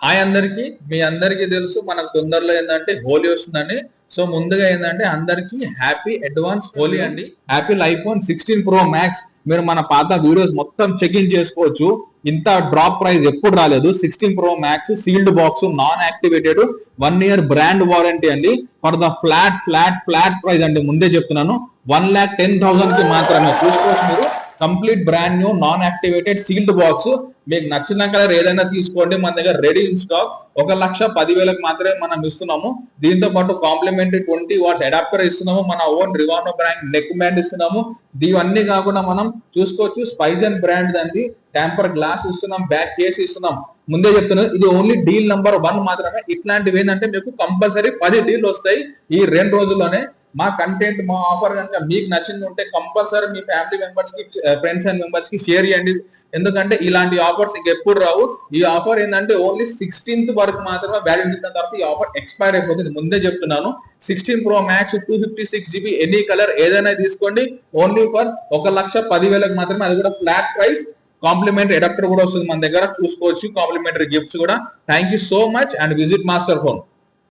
Hi అందరికి, మీ అందరికీ తెలుసు మనకు తొందరలో ఏంటంటే హోలీ వస్తుందండి. సో ముందుగా ఏంటంటే అందరికి హ్యాపీ అడ్వాన్స్ హోలీ అండి. యాపిల్ ఐఫోన్ 16 Pro Max మీరు మన పాత వీడియోస్ మొత్తం చెక్ ఇన్ చేసుకోవచ్చు. ఇంత డ్రాప్ ప్రైస్ ఎప్పుడు రాలేదు. 16 Pro Max sealed box, non activated, 1 year brand warranty అండి. ఫర్ ద ఫ్లాట్ ప్రైస్ అండి. ముందే చెప్తున్నాను, 1,10,000 కి మాత్రమే. చూసుకోవచ్చు మీరు. Complete brand new non activated sealed box. మీకు నచ్చిన కలర్ ఏదైనా తీసుకోండి, మన దగ్గర రెడీ ఇన్ స్టాక్. 1,10,000 మాత్రమే మనం ఇస్తున్నాము. దీంతో పాటు కాంప్లిమెంటరీ 20 watts అడాప్టర్ ఇస్తున్నాము. మన ఓన్ రివానో బ్రాండ్ నెక్ బ్యాండ్ ఇస్తున్నాము. ఇవన్నీ కాకుండా మనం చూసుకోవచ్చు, స్పైజన్ బ్రాండ్ అండి, ట్యాంపర్ గ్లాస్ ఇస్తున్నాం, బ్యాక్ కేస్ ఇస్తున్నాం. ముందే చెప్తున్నాను, ఇది ఓన్లీ డీల్ నెంబర్ 1 మాత్రమే. ఇట్లాంటివి ఏంటంటే మీకు కంపల్సరీ 10 డీల్ వస్తాయి ఈ 2 రోజుల్లోనే. మా కంటెంట్, మా ఆఫర్ కనుక మీకు నచ్చింది ఉంటే కంపల్సరీ మీ ఫ్యామిలీ మెంబర్స్ కి, ఫ్రెండ్స్ అండ్ మెంబర్స్ కి షేర్ చేయండి. ఎందుకంటే ఇలాంటి ఆఫర్స్ ఇంకెప్పుడు రావు. ఈ ఆఫర్ ఏంటంటే ఓన్లీ 16th వరకు మాత్రమే వ్యాలిడిటీ. తర్వాత ఈ ఆఫర్ ఎక్స్పైర్ అయిపోతుంది. ముందే చెప్తున్నాను, 16 Pro Max 256GB any colour ఏదైనా తీసుకోండి. ఓన్లీ ఫర్ 1,10,000 మాత్రమే. అది కూడా ఫ్లాట్ ప్రైస్. కాంప్లిమెంటరీ అడాప్టర్ కూడా వస్తుంది మన దగ్గర, చూసుకోవచ్చు. కాంప్లిమెంటరీ గిఫ్ట్స్ కూడా. Thank you so much and visit master phone.